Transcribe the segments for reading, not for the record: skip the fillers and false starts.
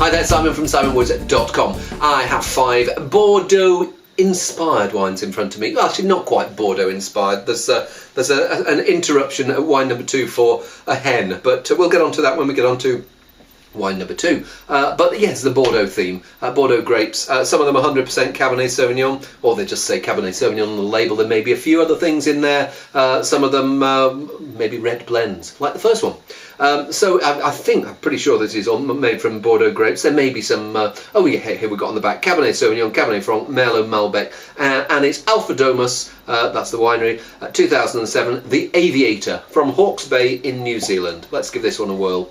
Hi there, Simon from simonwoods.com. I have 5 Bordeaux inspired wines in front of me. Well, actually not quite Bordeaux inspired. There's an interruption at wine number 2 for a hen, but we'll get on to that when we get on to wine number 2. But yes, the Bordeaux theme, Bordeaux grapes. Some of them 100% Cabernet Sauvignon, or they just say Cabernet Sauvignon on the label. There may be a few other things in there. Some of them maybe red blends, like the first one. So I'm pretty sure this is all made from Bordeaux grapes. There may be some, oh yeah, here we've got on the back, Cabernet Sauvignon, Cabernet Franc, Merlot, Malbec, and it's Alpha Domus, that's the winery, 2007, the Aviator from Hawke's Bay in New Zealand. Let's give this one a whirl.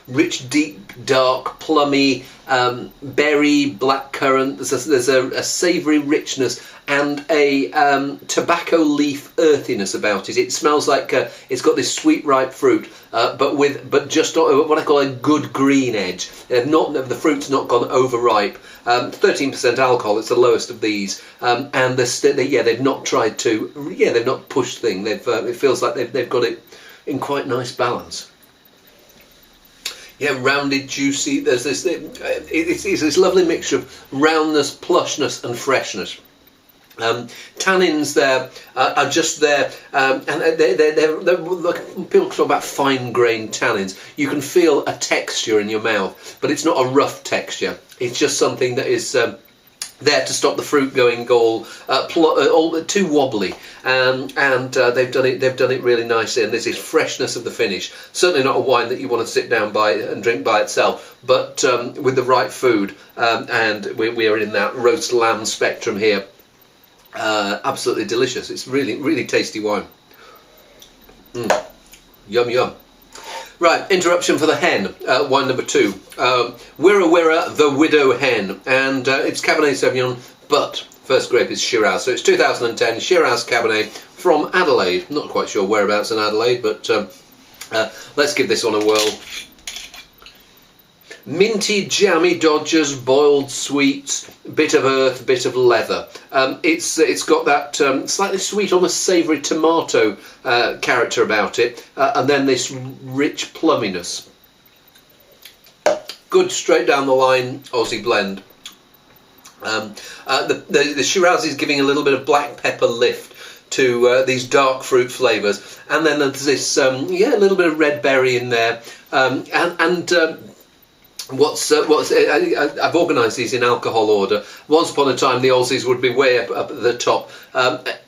Rich, deep, dark, plummy, berry, blackcurrant. There's a savoury richness and a tobacco leaf earthiness about it. It smells like it's got this sweet, ripe fruit, but just what I call a good green edge. The fruit's not gone overripe. 13% alcohol. It's the lowest of these, and they've not tried to. Yeah, they've not pushed things. It feels like they've got it in quite nice balance. Yeah, rounded, juicy. There's this. It's this lovely mixture of roundness, plushness, and freshness. Tannins there are just there, and they're people talk about fine-grained tannins. You can feel a texture in your mouth, but it's not a rough texture. It's just something that is there to stop the fruit going all too wobbly, and they've done it really nicely. And there's this freshness of the finish. Certainly not a wine that you want to sit down by and drink by itself, but with the right food, and we are in that roast lamb spectrum here. Absolutely delicious. It's really tasty wine. Yum yum. Right, interruption for the hen, wine number 2. Wirra, the Widow Hen, and it's Cabernet Sauvignon, but first grape is Shiraz. So it's 2010 Shiraz Cabernet from Adelaide. Not quite sure whereabouts in Adelaide, but let's give this one a whirl. Minty, jammy Dodgers, boiled sweets, bit of earth, bit of leather. It's got that slightly sweet, almost savoury tomato character about it, and then this rich plumminess. Good straight down the line Aussie blend. The Shiraz is giving a little bit of black pepper lift to these dark fruit flavours, and then there's this a little bit of red berry in there, I've organised these in alcohol order. Once upon a time the Aussies would be way up at the top.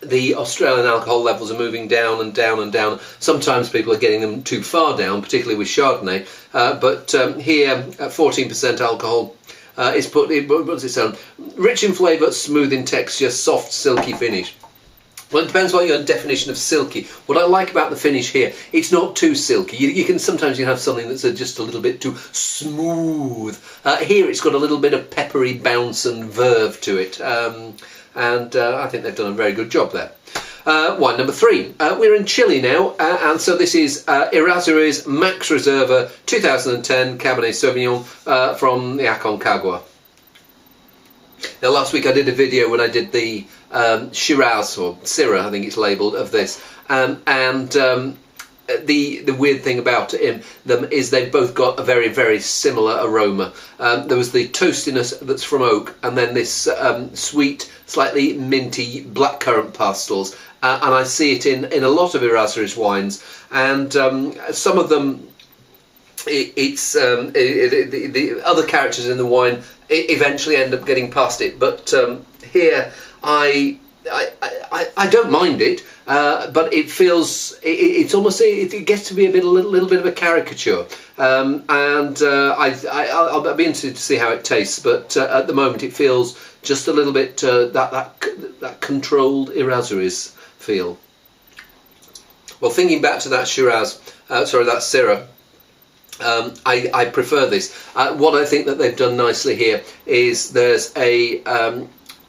The Australian alcohol levels are moving down and down and down. Sometimes people are getting them too far down, particularly with Chardonnay, but here at 14% alcohol, what does it sound? Rich in flavour, smooth in texture, soft silky finish. Well, it depends on your definition of silky. What I like about the finish here, it's not too silky. You can sometimes have something that's just a little bit too smooth. Here it's got a little bit of peppery bounce and verve to it, and I think they've done a very good job there. Wine number 3. We're in Chile now, and so this is Errázuriz Max Reserva 2010 Cabernet Sauvignon from the Aconcagua. Now, last week I did a video when I did the Shiraz, or Syrah I think it's labelled, of this, and the weird thing about them is they've both got a very, very similar aroma. There was the toastiness that's from oak, and then this sweet, slightly minty blackcurrant pastels, and I see it in a lot of Errázuriz wines, and some of them the other characters in the wine eventually end up getting past it, but here I don't mind it, but it feels it's almost it gets to be a little bit of a caricature, and I'll be interested to see how it tastes. But at the moment, it feels just a little bit that controlled Errázuriz feel. Well, thinking back to that Shiraz, that Syrah. I prefer this. What I think that they've done nicely here is there's a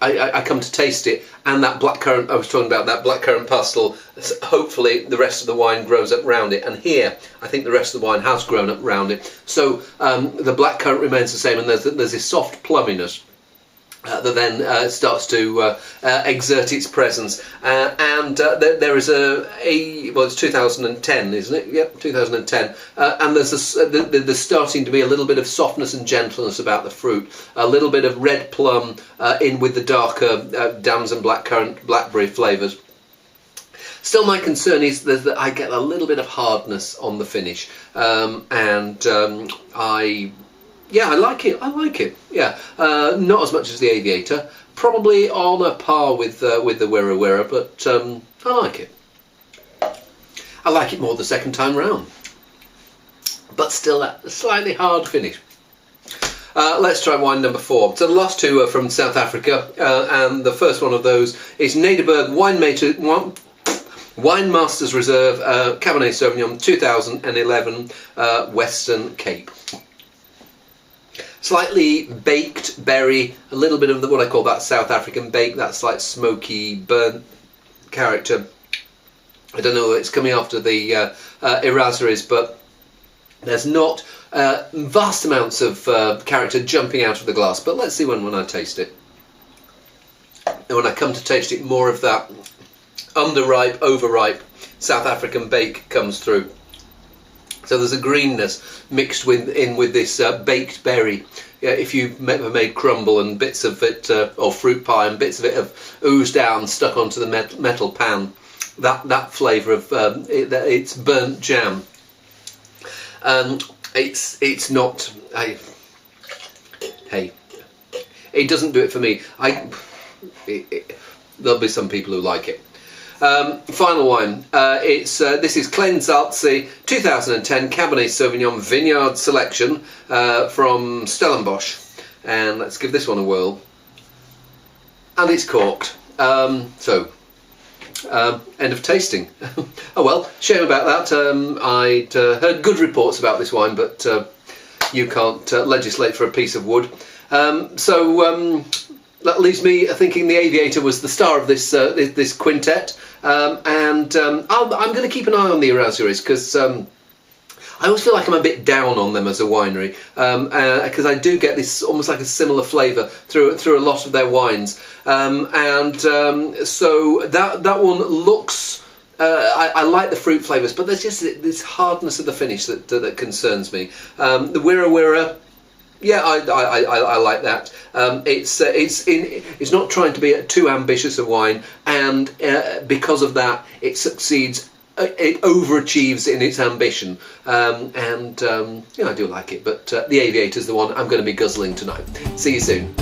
I come to taste it, and that blackcurrant I was talking about, that blackcurrant pastel, hopefully the rest of the wine grows up round it, and here I think the rest of the wine has grown up round it. So the blackcurrant remains the same, and there's this soft plumminess. that then starts to exert its presence, and there is well, it's 2010, isn't it? Yep, 2010, and there's starting to be a little bit of softness and gentleness about the fruit, a little bit of red plum in with the darker damson, blackcurrant, blackberry flavours. Still, my concern is that I get a little bit of hardness on the finish, yeah, I like it. I like it. Yeah, not as much as the Aviator. Probably on a par with the Wirra, but I like it. I like it more the second time round, but still a slightly hard finish. Let's try wine number 4. So the last two are from South Africa, and the first one of those is Nederburg Winemaster's Reserve Cabernet Sauvignon 2011 Western Cape. Slightly baked berry, a little bit of what I call that South African bake, that slight smoky, burnt character. I don't know, it's coming after the Errázuriz, but there's not vast amounts of character jumping out of the glass. But let's see when I taste it. And when I come to taste it, more of that underripe, overripe South African bake comes through. So there's a greenness mixed with this baked berry. Yeah, if you've ever made crumble and bits of it, or fruit pie and bits of it have oozed out and stuck onto the metal pan, that flavour of it's burnt jam. It's not. Hey, it doesn't do it for me. There'll be some people who like it. Final wine. This is Kleinsalze 2010 Cabernet Sauvignon Vineyard Selection from Stellenbosch, and let's give this one a whirl. And it's corked. End of tasting. Oh well, shame about that. I'd heard good reports about this wine, but you can't legislate for a piece of wood. That leaves me thinking the Aviator was the star of this this quintet, I'm going to keep an eye on the Errázuriz, because I always feel like I'm a bit down on them as a winery, because I do get this almost like a similar flavour through a lot of their wines, so that one looks. I like the fruit flavours, but there's just this hardness of the finish that concerns me. The Wirra. Yeah, I like that. It's not trying to be too ambitious a wine, and because of that, it succeeds. It overachieves in its ambition, yeah, I do like it. But the Aviator's the one I'm going to be guzzling tonight. See you soon.